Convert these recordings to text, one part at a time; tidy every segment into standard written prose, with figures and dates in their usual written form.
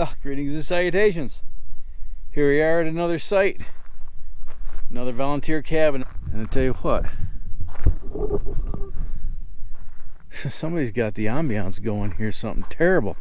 Oh, greetings and salutations. Here we are at another site, another volunteer cabin. And I tell you what, somebody's got the ambiance going here, something terrible.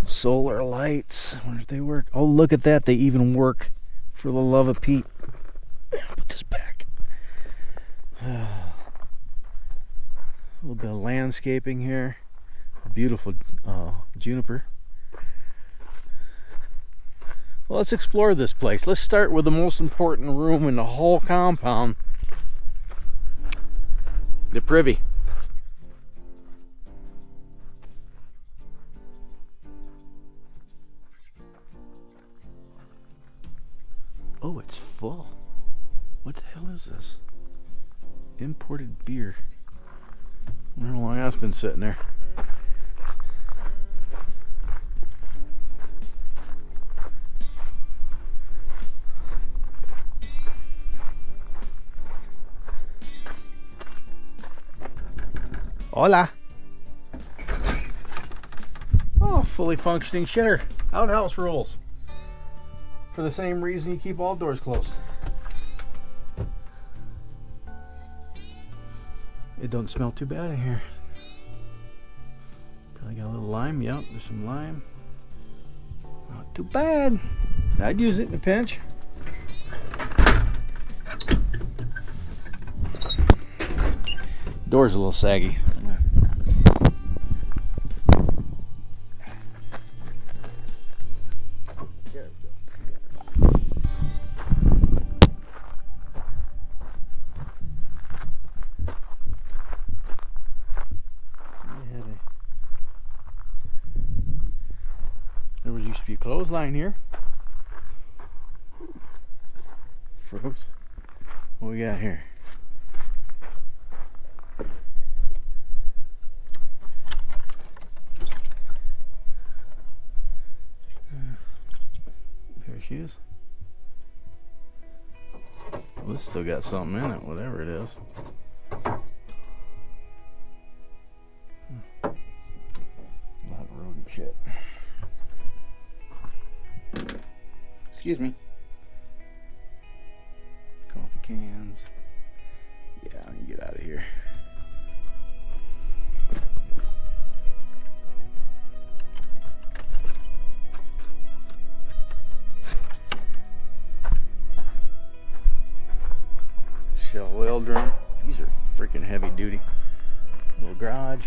Solar lights, I wonder if they work. Oh, look at that, they even work, for the love of Pete. I'll put this back. A little bit of landscaping here. Beautiful juniper. Well, let's explore this place. Let's start with the most important room in the whole compound, the privy. Oh, it's full. What the hell is this? Imported beer. I wonder how long that's been sitting there. Hola. Oh, fully functioning shitter. Outhouse rules. For the same reason you keep all doors closed. It don't smell too bad in here. Probably got a little lime. Yep, there's some lime. Not too bad. I'd use it in a pinch. Door's a little saggy. There used to be a clothesline here. Froze. What we got here? There she is. Well, this still got something in it, whatever it is. A lot of rodent shit. Excuse me. Coffee cans. Yeah, I can get out of here. Shell oil drum. These are freaking heavy duty. Little garage.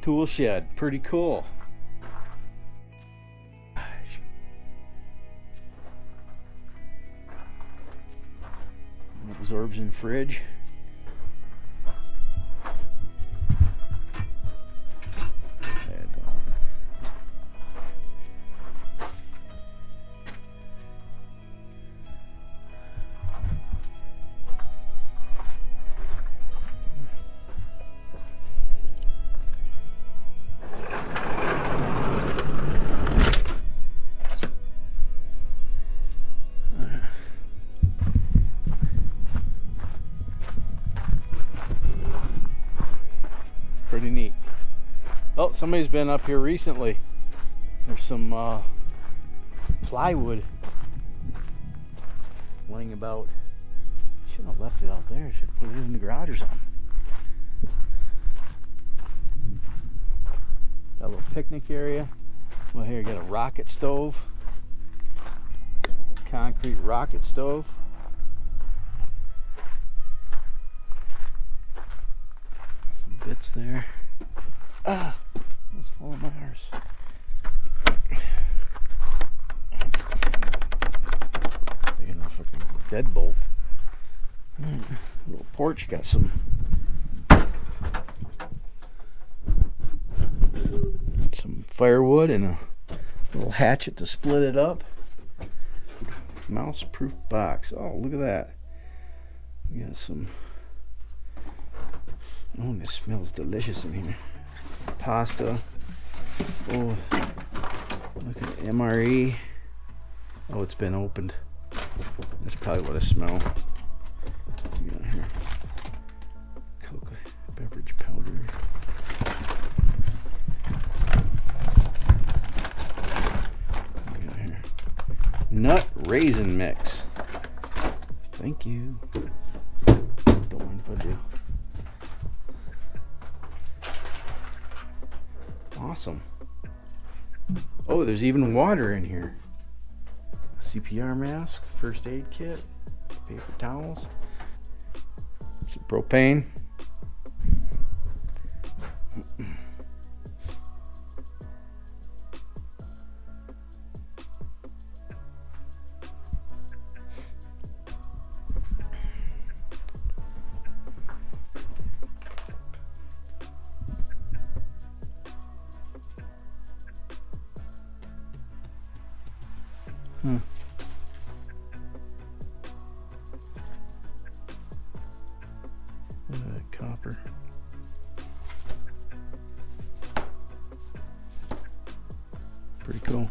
Tool shed, pretty cool. Absorption fridge. Pretty neat. Oh, somebody's been up here recently. There's some plywood laying about. Shouldn't have left it out there. Should have put it in the garage or something. Got a little picnic area. Well, here you got a rocket stove. Concrete rocket stove. Bits there. Ah, it's full of Mars. Big enough for a deadbolt. Little porch, got some firewood and a little hatchet to split it up. Mouse proof box. Oh, look at that. We got some. Oh, this smells delicious in here. pasta. Oh, look at MRE. Oh, it's been opened. That's probably what I smell. What do we got here? Coca beverage powder. What do we got here? Nut raisin mix. Thank you. Don't mind if I do. Awesome. Oh, there's even water in here. A CPR mask, first aid kit, paper towels, some propane. Look at that copper. Pretty cool.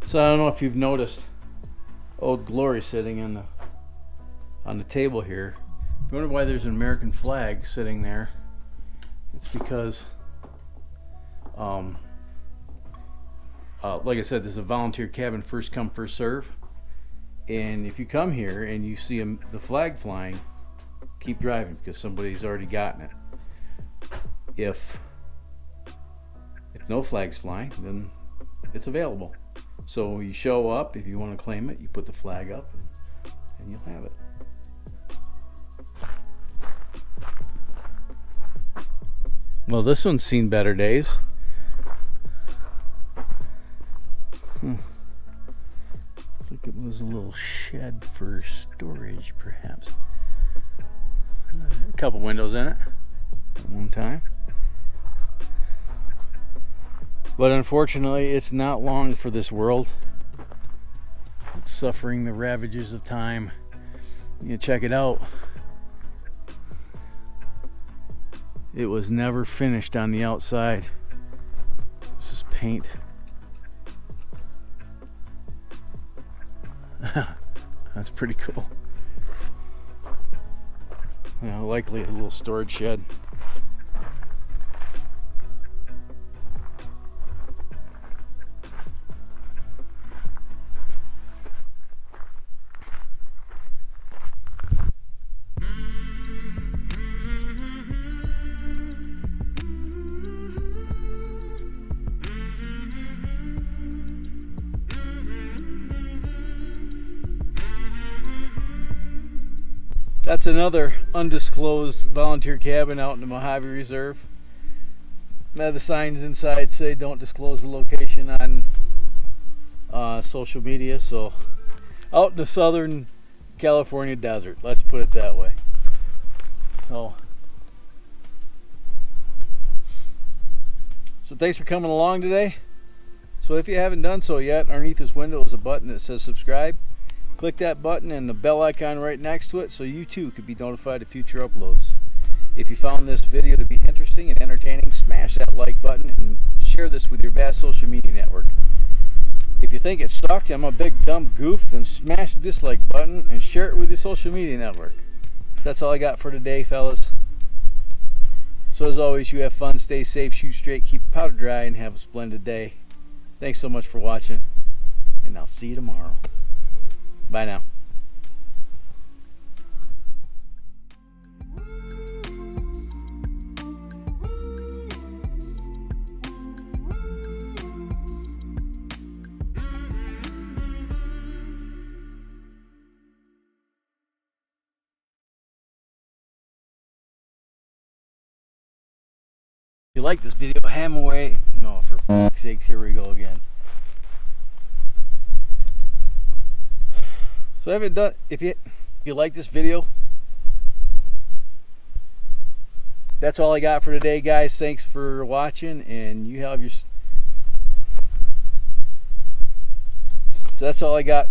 So I don't know if you've noticed Old Glory sitting on the table here. If you wonder why there's an American flag sitting there, it's because like I said, this is a volunteer cabin, first come first serve, and if you come here and you see the flag flying, keep driving because somebody's already gotten it. If no flag's flying, then it's available. So you show up, if you want to claim it, you put the flag up and you'll have it. Well, this one's seen better days. Looks like it was a little shed for storage, perhaps. A couple windows in it at one time. But unfortunately, it's not long for this world. It's suffering the ravages of time. You check it out. It was never finished on the outside. This is paint. That's pretty cool. Likely a little storage shed. That's another undisclosed volunteer cabin out in the Mojave Reserve. Now the signs inside say don't disclose the location on social media. So out in the southern California desert, let's put it that way. So thanks for coming along today. So if you haven't done so yet, underneath this window is a button that says subscribe. Click that button and the bell icon right next to it so you too could be notified of future uploads. If you found this video to be interesting and entertaining, smash that like button and share this with your vast social media network. If you think it sucked, I'm a big dumb goof, then smash the dislike button and share it with your social media network. That's all I got for today, fellas. So as always, you have fun, stay safe, shoot straight, keep powder dry, and have a splendid day. Thanks so much for watching, and I'll see you tomorrow. Bye now. If you like this video, ham away. No, for fuck's sakes, here we go again. So if you like this video, that's all I got for today, guys. Thanks for watching, and you have your So that's all I got